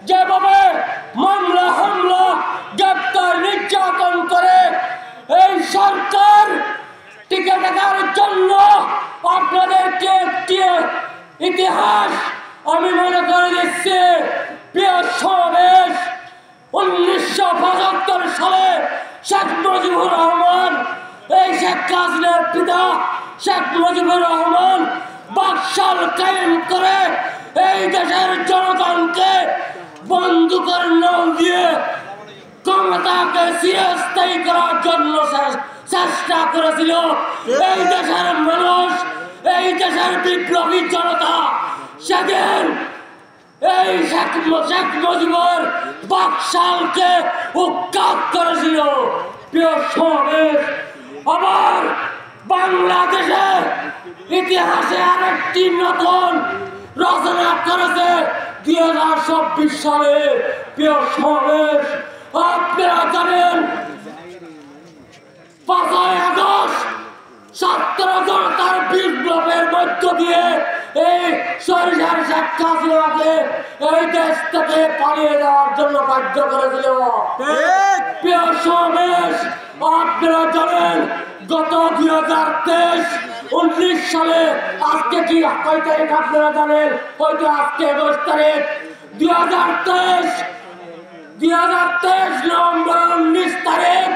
যেভাবে মামলা হামলা গ্রেপ্তার নির্যাতন করে এই সরকার টিকে থাকার জন্য আপনাদেরকে একটি ইতিহাস আমি মনে করে দিচ্ছি। প্রিয় সমাবেশ, 1975 সালে শেখ মুজিবুর রহমান, এই শেখ হাসিনার পিতা শেখ মুজিবুর রহমান বাকশাল কায়েম করে এই দেশের জনগণকে বন্দুকের নাম দিয়ে ক্ষমতাকে চিরস্থায়ী করার জন্য চেষ্টা করেছিল। এই দেশের মানুষ, এই দেশের বিপ্লবী জনতা সেদিন এই শেখ মুজিবুর বাকশালকে উৎখাত করেছিল। প্রিয় সমাবেশ, আবার বাংলাদেশের ইতিহাসে আরেকটি নতুন রচনা করেছে 2024 সালে। প্রিয় সমাবেশ, আপনারা জানেন 5ই আগস্ট ছাত্র জনতার বিপ্লবের মধ্য দিয়ে এই সরকার শেখ হাসিনাকে এই দেশ থেকে পালিয়ে যাওয়ার জন্য বাধ্য করেছিল। প্রিয় সমাবেশ, আপনারা জানেন গত 2023-19 সালে, আজকে কি কয় তারিখ আপনারা জানেন? হয়তো আজকে 10 তারিখ। 2023 নভেম্বর 19 তারিখ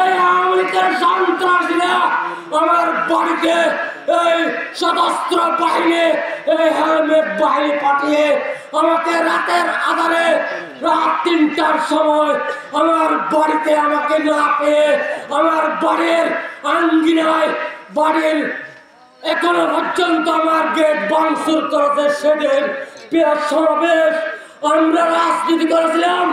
এই আওয়ামী লীগের সন্ত্রাসীরা আমার বাড়িতে এই সশস্ত্র বাহিনী, এই হেলমেট বাহিনী পাঠিয়ে আমাকে রাতের আধারে রাত 3টার সময় আমার বাড়িতে আমাকে না পেয়ে আমার বাড়ির আঙ্গিনায়, বাড়ির এখনো পর্যন্ত আমার গেট ভাঙচুর করেছে। সেদিন প্রিয় সমাবেশ, আমরা রাজনীতি করেছিলাম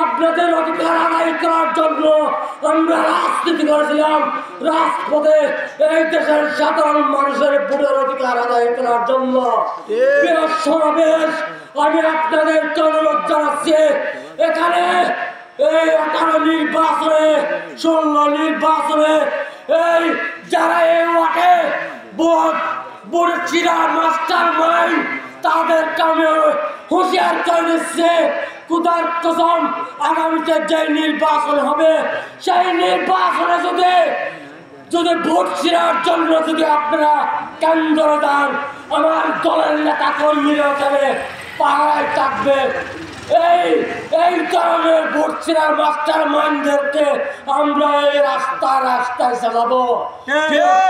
আপনাদের অধিকার আদায় করার জন্য। আমরা রাজনীতি করেছিলাম রাজপথে এই দেশের সাধারণ মানুষের ভোটের অধিকার আদায় করার জন্য। প্রিয় সমাবেশ, আমি আপনাদেরকে অনুরোধ জানাচ্ছি, এখানে এই 18 নির্বাচনে, 16 নির্বাচনে এই যারা এই ওয়ার্ডে ভোট চিরার মাস্টার মাইন্ড, তাদেরকে আমি হুঁশিয়ার করে দিচ্ছে, খুদার কসম, আগামীতে যে নির্বাচন হবে সেই নির্বাচনে যদি ভোট ছিঁড়ার জন্য যদি আপনারা কেন্দ্র দেন, আমার দলের নেতা কর্মীরা এখানে পাহারায় থাকবে। এই ধরনের ভোট ছিঁড়ার মাস্টার মাইন্ডদেরকে আমরা এই রাস্তায় চালাবো।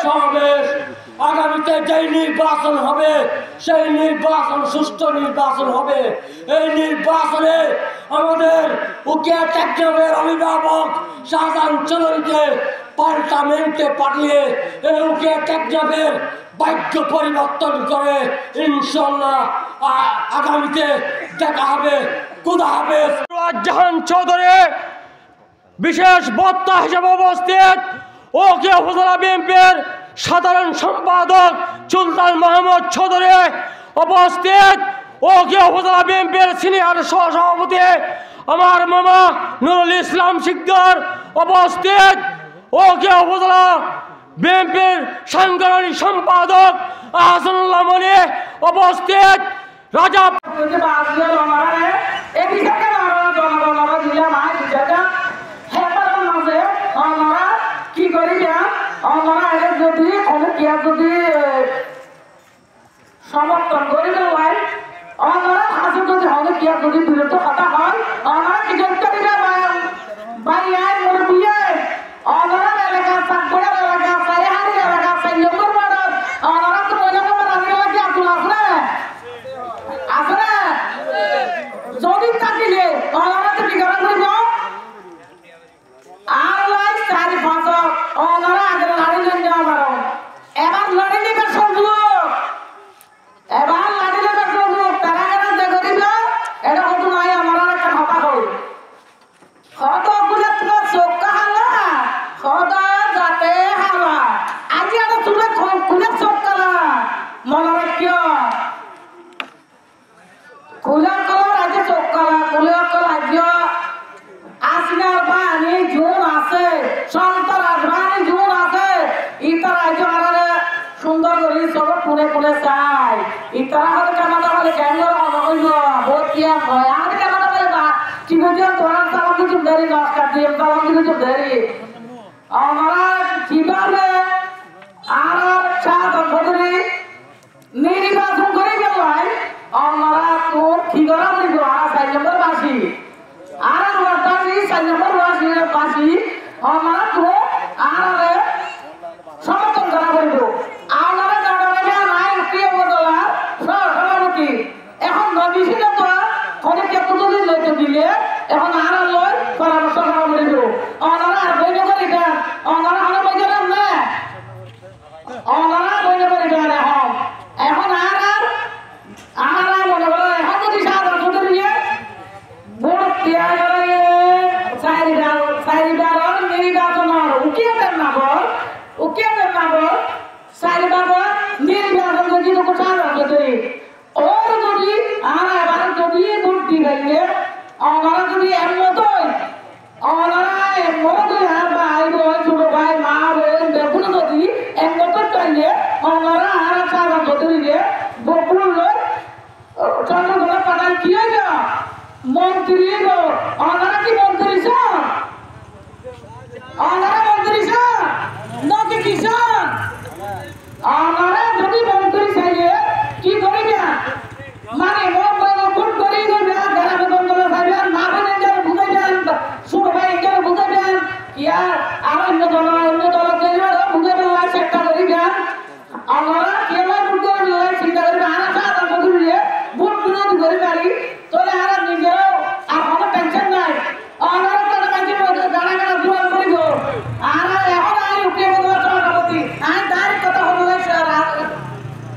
সমাবেশ, আগামীতে যে নির্বাচন হবে সেই নির্বাচন সুষ্ঠু নির্বাচন হবে। এই নির্বাচনে আমাদের উকিয়া টেকনাফের অভিভাবক শাহজাহান চৌধুরীকে পার্লামেন্টে পাঠিয়ে এই উকিয়া টেকনাফের ভাগ্য পরিবর্তন করে ইনশাল্লাহ আগামীতে দেখা হবে। খুদা হাফেজ। জাহান চৌধুরী বিশেষ বক্তা হিসেবে উপস্থিত, উকিয়া উপজেলা বিএনপির সাধারণ সম্পাদক সুলতান মাহমুদ চৌধুরী উপস্থিত, উকিয়া উপজেলা বিএনপির সিনিয়র সহসভাপতি আমার মামা নুরুল ইসলাম শিকদার উপস্থিত, উকিয়া উপজেলা বিএনপির সাংগঠনিক সম্পাদক আহসানুল্লাহ মনি উপস্থিত, রাজা কি করি যদি সমর্থন করি দেওয়ায় আমরা হাসু যদি হবে কি যদি বিরত কথা হয় আমরা কি করতে বাইয়ায় মুরবিয়ে আমরা এলাকা চাকবড়া এলাকা সাইহারি এলাকা সাইয়মর বাড়াত আমরা তো মনে করে আমি লাগি আতুল আসরে যদি থাকিলে আমরা তো কি করা করিব আর লাই 4-5 আমরা আগে লড়াই যাওয়া পারো। এবার লড়াই নিবে সুযোগ, এবার লড়াই নিবে সুযোগ, তারা কারা যে করিব এটা কত নাই আমরা একটা কথা কই কত গুলো তোমার চোখ হালা কত যাতে হালা আজি আর তুমি কোনে চোখ কালা মনে রাখিও কুলা কলার আজি চোখ কালা কুলা কলা আজিও আসিনার বানি জুন আছে সন্তান বানি জুন আছে ইতার আইজো আরে সুন্দর করে সব পুনে পুনে চাই ইতারা হলে কামাদা বলে ক্যাঙ্গর অনগইল বহুত কিয়া হয় আর দেরি নমস্কার দিয়ে সালাম দিলে তো দেরি আমরা কিভাবে আর সাত বছরে নির্বাচন করে গেল আমরা তোর কি করা বলবো আর 4 নম্বর বাসি আর বাসি 4 নম্বর বাসি আমরা তো আর সমর্থন করা বলবো আমরা জানাবে নাই প্রিয় বদলা সভাপতি এখন নবীশিল তো অনেক কতদিন লইতে দিলে এখন আর লয় পরামর্শ করা বলবো ওনারা আর বইন করি দেন ওনারা আর বই দেন না ওনারা বইন করি দেন এখন আর মনে করো এখন যদি সাধারণ ছোট নিয়ে ভোট দেওয়া গেলে চারিবার নির্বাচন উকিয়াদের নাম্বার 4 নির্বাচন যদি তোকে সাধারণ যদি ওর যদি আর এবার যদি ভোট দিবে ওনারা যদি এমতই ওনারা এমতই আর ভাই বোন ছোট ভাই মা বোন বেগুন যদি এমতই চাইলে ওনারা আর সাধারণ যদি বকুল চন্দ্রগোলা পাঠান কি হইল মন্ত্রী ওনারা কি মন্ত্রী ওনারা মন্ত্রী নাকি কিষান ওনারা যদি মন্ত্রী চাইলে কি করিবে মানে ভোট করে গ্রামে গঞ্জে খাইবেন মা বোনের যারা বুঝাইবেন ছোট ভাই যারা বুঝাইবেন কি আর অন্য দল বুঝাইবেন চেষ্টা করিবেন আমরা কেবল ভোট করে চিন্তা করবে আর সাধারণ বুঝিয়ে ভোট বিরোধী করে পারি তাহলে আর নিজেরও আর কোনো টেনশন নাই আমরা তাদের কাছে গানা গানা জোয়ান করিব আর এখন আর উঠে বলবো সভাপতি আর তার কথা হলো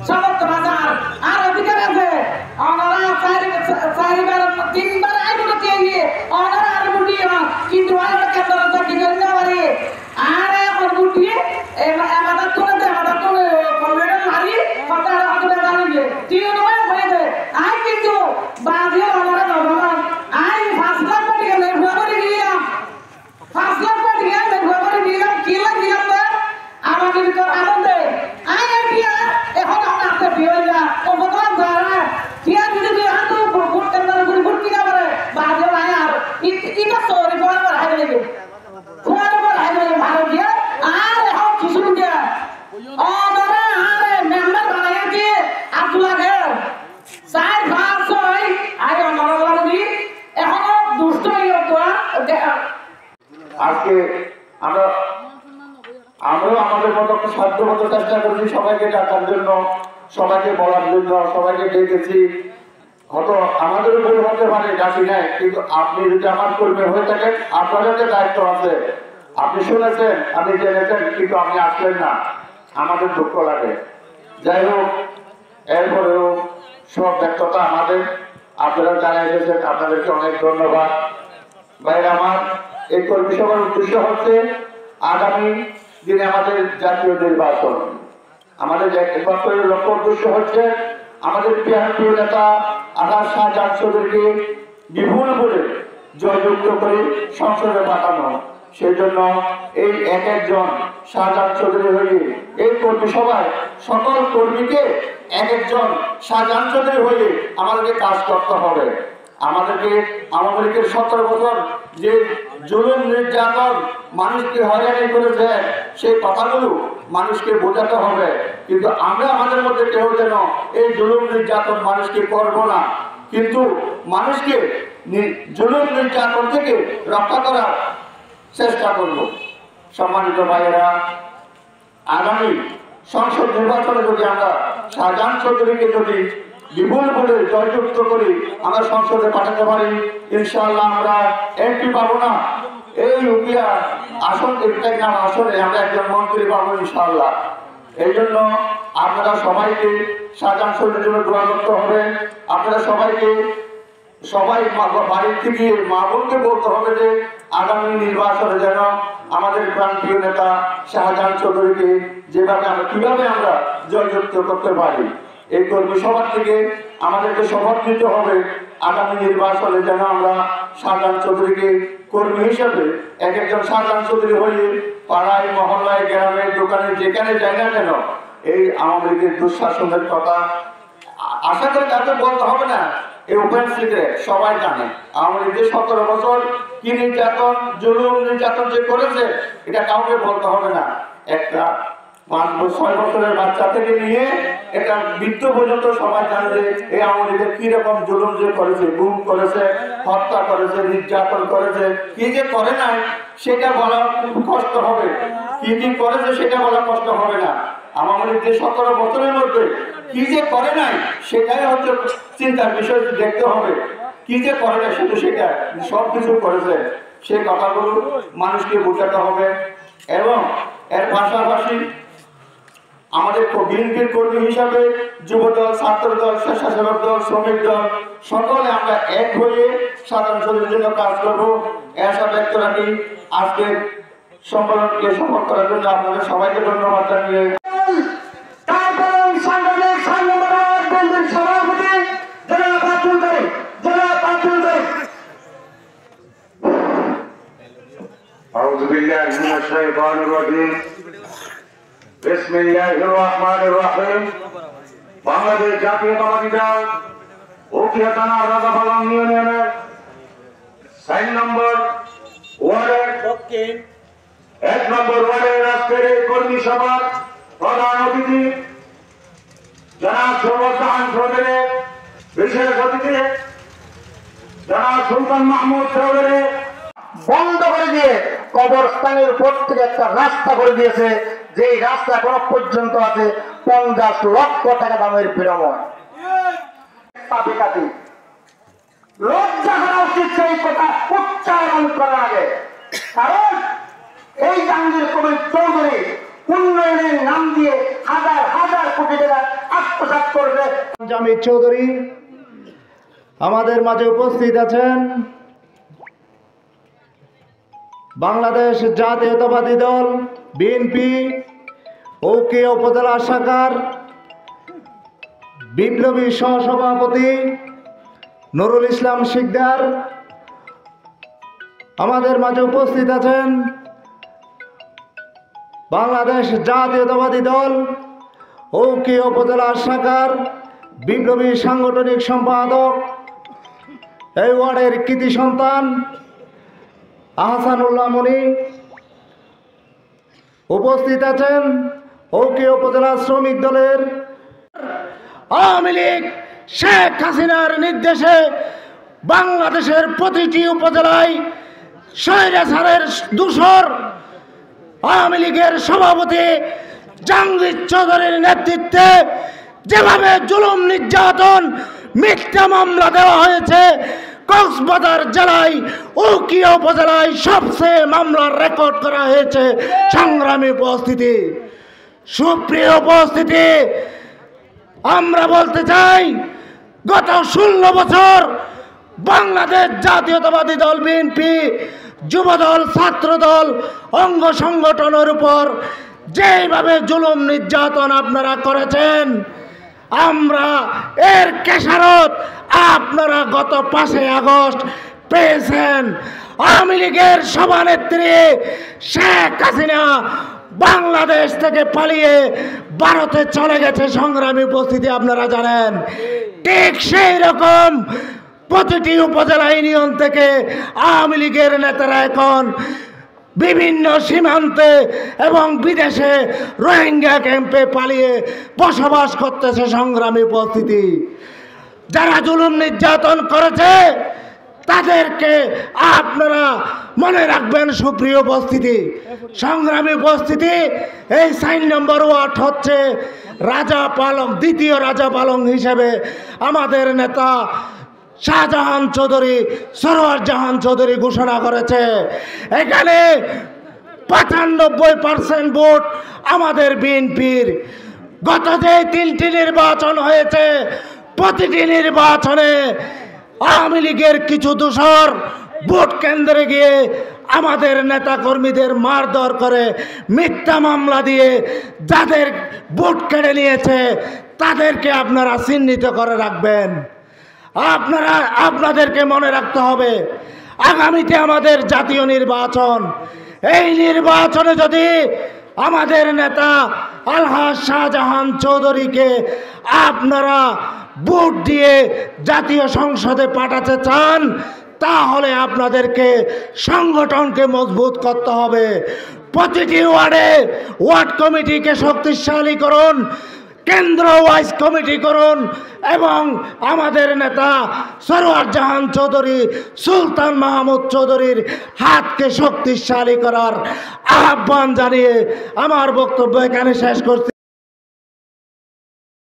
সমর্থ বাজার আর অধিকার আছে ওনারা 3বার আইন চেয়ে ওনারা আর বুঝিয়ে কিন্তু ওনারা কেন্দ্র চাকরি করে না পারে আর এখন বুঝিয়ে আমাদের তুলে কম্পিউটার মারি সপ্তাহে হাতে দাঁড়িয়ে 3 নম্বর হয়ে যায় আই কিন্তু বাজিয়ে ওনারা নবমান আই 5 লাখ টাকা লেখা করে দিলাম 5 লাখ টাকা লেখা করে দিলাম কি লাগিলাম না আমাদের ভিতর আনন্দে আই এটিয়া এখন আমরা আপনি বিয়েলা ও বদলাম ধরা টিয়া যদি হাত ভোট কেন্দ্র করে ভোট কিনা করে বাজিয়ে আয় আর এটা সরি বড় বড় হাই লাগে ভারত দিয়ে আর এখন কিছু দিয়ে ওনারা আর মেম্বার বানাইয়া দিয়ে আব্দুল্লাহ গেল 4-5-6 আর ওনারা বলি এখনো দুষ্ট হয়ে আজকে আমরাও আমাদের মতো সাধ্য মতো চেষ্টা করছি সবাইকে ডাকার জন্য সবাইকে বলার জন্য সবাইকে ডেকেছি হয়তো আমাদেরও ভুল হতে পারে ডাকি নাই কিন্তু আপনি যদি আমার কর্মী হয়ে থাকেন আপনাদের যে দায়িত্ব আছে আপনি শুনেছেন আপনি জেনেছেন কিন্তু আপনি আসলেন না আমাদের দুঃখ লাগে যাই হোক এরপরেও সব ব্যর্থতা আমাদের আপনারা জানাই দিয়েছেন আপনাদেরকে অনেক ধন্যবাদ ভাইরা আমার এই কর্মী সভার উদ্দেশ্য হচ্ছে আগামী দিনে আমাদের জাতীয় নির্বাচন আমাদের নির্বাচনের লক্ষ্য উদ্দেশ্য হচ্ছে আমাদের প্রিয় নেতা আকাশ শাহজাহান চৌধুরীকে বিপুল করে জয়যুক্ত করে সংসদে পাঠানো সেই জন্য এই একজন শাহজাহান চৌধুরী হয়ে এই কর্মী সভায় সকল কর্মীকে একজন শাহজাহান চৌধুরী হয়ে আমাদেরকে কাজ করতে হবে আমাদেরকে আমাদেরকে 17 বছর যে জুলুম নির্যাতন মানুষকে হয়রানি করেছে সেই কথাগুলো মানুষকে বোঝাতে হবে কিন্তু আমরা আমাদের মধ্যে কেউ যেন এই জুলুম নির্যাতন মানুষকে করব না কিন্তু মানুষকে জুলুম নির্যাতন থেকে রক্ষা করার চেষ্টা করব সম্মানিত ভাইয়েরা আগামী সংসদ নির্বাচনে যদি আমরা শাহজাহান চৌধুরীকে যদি বিপুল বলে জয়যুক্ত করি আমরা সংসদে পাঠাতে পারি ইনশাআল্লাহ আমরা এমপি পাবো না এই উকিয়া আসন নাম আসনে আমরা একজন মন্ত্রী পাবো ইনশাআল্লাহ এই জন্য আপনারা সবাইকে শাহজাহান চৌধুরীর জন্য দোয়া করতে হবে আপনারা সবাই বাড়ির থেকে মা বোনকে বলতে হবে যে আগামী নির্বাচনে যেন আমাদের প্রান্তীয় নেতা শাহজাহান চৌধুরীকে যেভাবে আমরা কিভাবে আমরা জয়যুক্ত করতে পারি এই কর্মী সভা থেকে আমাদেরকে শপথ নিতে হবে আগামী নির্বাচনে যেন আমরা শাহজাহান চৌধুরীকে কর্মী হিসাবে একজন শাহজাহান চৌধুরী হয়ে পাড়ায় মহল্লায় গ্রামে দোকানে যেখানে যাই না কেন এই আওয়ামী লীগের দুঃশাসনের কথা আশা করি তাকে বলতে হবে না এই ওপেন সিক্রেট, সবাই জানে আওয়ামী লীগের 17 বছর কি নির্যাতন জুলুম নির্যাতন যে করেছে এটা কাউকে বলতে হবে না। একটা 5-6 বছরের বাচ্চা থেকে নিয়ে এটা বৃদ্ধ পর্যন্ত সবাই জানে যে এই আওয়ামী লীগের কিরকম জুলুম যে করেছে, গুম করেছে, হত্যা করেছে, নির্যাতন করেছে। কি যে করে নাই সেটা বলা খুব কষ্ট হবে, কি কি করেছে সেটা বলা কষ্ট হবে না। আওয়ামী লীগ যে 17 বছরের মধ্যে কি যে করে নাই সেটাই হচ্ছে চিন্তার বিষয়, দেখতে হবে কি যে করে নাই শুধু সেটা সব কিছু করেছে সেই কথাগুলো মানুষকে বোঝাতে হবে। এবং এর পাশাপাশি আমাদের বিএনপির কর্মী হিসাবে যুবদল, ছাত্রদল, স্বেচ্ছাসেবক দল, শ্রমিক দল সকলে আমরা এক হয়ে সাধারণ মানুষের জন্য কাজ করবো এসব ব্যক্ত রাখি। আজকে সম্মেলনকে সফল করার জন্য আপনাদের সবাইকে ধন্যবাদ জানিয়ে أعوذ بالله من الشيطان الرجيم بسم الله الرحمن الرحيم বাংলাদেশ জাতীয়তাবাদী দল উখিয়া থানার রাজাপালং ইউনিয়নের 4 নম্বর ওয়ার্ডের 1 নম্বর ওয়ার্ডের আজকের এই কর্মী সভার প্রধান অতিথি জনাব সরওয়ার চৌধুরী, বিশেষ অতিথি জনাব সুলতান মাহমুদ চৌধুরী বন্ধ করে দিয়ে কবরস্থানের উপর থেকে একটা রাস্তা করে দিয়েছে, যে রাস্তা এখনো পর্যন্ত আছে 50 লক্ষ টাকা দামের বিনিময়। লজ্জা করা উচিত সেই কথা উচ্চারণ করার আগে, কারণ এই জাহাঙ্গীর কবির চৌধুরী উন্নয়নের নাম দিয়ে হাজার হাজার কোটি টাকা আত্মসাৎ করবে। জামির চৌধুরী আমাদের মাঝে উপস্থিত আছেন। বাংলাদেশ জাতীয়তাবাদী দল বিএনপি উখিয়া উপজেলা শাখার বিপ্লবী সহসভাপতি নুরুল ইসলাম শিকদার আমাদের মাঝে উপস্থিত আছেন। বাংলাদেশ জাতীয়তাবাদী দল উখিয়া উপজেলা শাখার বিপ্লবী সাংগঠনিক সম্পাদক, এই ওয়ার্ডের কৃতি সন্তান আহসানুল্লাহ মনি উপস্থিত আছেন। উখিয়া উপজেলা শ্রমিক দলের আওয়ামী লীগ শেখ হাসিনার নির্দেশে বাংলাদেশের প্রতিটি উপজেলায় স্বৈরাচারের দূষর আওয়ামী লীগের সভাপতি জাহাঙ্গীর চৌধুরীর নেতৃত্বে যেভাবে জুলুম নির্যাতন মিথ্যা মামলা দেওয়া হয়েছে, কক্সবাজার জেলায় উখিয়া উপজেলায় সবচেয়ে মামলার রেকর্ড করা হয়েছে। সংগ্রামী উপস্থিতি, সুপ্রিয় উপস্থিতি, আমরা বলতে চাই গত 16 বছর বাংলাদেশ জাতীয়তাবাদী দল বিএনপি, যুবদল, ছাত্রদল, অঙ্গ সংগঠনের উপর যেভাবে জুলুম নির্যাতন আপনারা করেছেন, আমরা এর খেসারত আপনারা গত 5 আগস্ট পেয়েছেন। আওয়ামী লীগের সভানেত্রী শেখ হাসিনা বাংলাদেশ থেকে পালিয়ে ভারতে চলে গেছে। সংগ্রামী উপস্থিতি, আপনারা জানেন ঠিক সেই রকম প্রতিটি উপজেলা ইউনিয়ন থেকে আওয়ামী লীগের নেতারা এখন বিভিন্ন সীমান্তে এবং বিদেশে রোহিঙ্গা ক্যাম্পে পালিয়ে বসবাস করতেছে। সংগ্রামী উপস্থিতি, যারা জুলুম নির্যাতন করেছে তাদেরকে আপনারা মনে রাখবেন। সুপ্রিয় উপস্থিতি, সংগ্রামী উপস্থিতি, এই 4 নম্বর ওয়ার্ড হচ্ছে রাজা পালং, দ্বিতীয় রাজা পালং হিসেবে আমাদের নেতা শাহজাহান চৌধুরী, সরোয়ার জাহান চৌধুরী ঘোষণা করেছে। এখানে 95% ভোট আমাদের বিএনপির। গত যে 3টি নির্বাচন হয়েছে, প্রতিটি নির্বাচনে আওয়ামী লীগের কিছু দোসর ভোট কেন্দ্রে গিয়ে আমাদের নেতা কর্মীদের মারধর করে মিথ্যা মামলা দিয়ে যাদের ভোট কেড়ে নিয়েছে তাদেরকে আপনারা চিহ্নিত করে রাখবেন। আপনাদেরকে মনে রাখতে হবে, আগামীতে আমাদের জাতীয় নির্বাচন, এই নির্বাচনে যদি আমাদের নেতা আলহাজ শাহজাহান চৌধুরীকে আপনারা ভোট দিয়ে জাতীয় সংসদে পাঠাতে চান, তাহলে আপনাদেরকে সংগঠনকে মজবুত করতে হবে। প্রতিটি ওয়ার্ডে ওয়ার্ড কমিটিকে শক্তিশালী করুন, কেন্দ্র ওয়াইজ কমিটি করুন এবং আমাদের নেতা সরওয়ার জাহান চৌধুরী, সুলতান মাহমুদ চৌধুরীর হাতকে শক্তিশালী করার আহ্বান জানিয়ে আমার বক্তব্য এখানে শেষ করছি।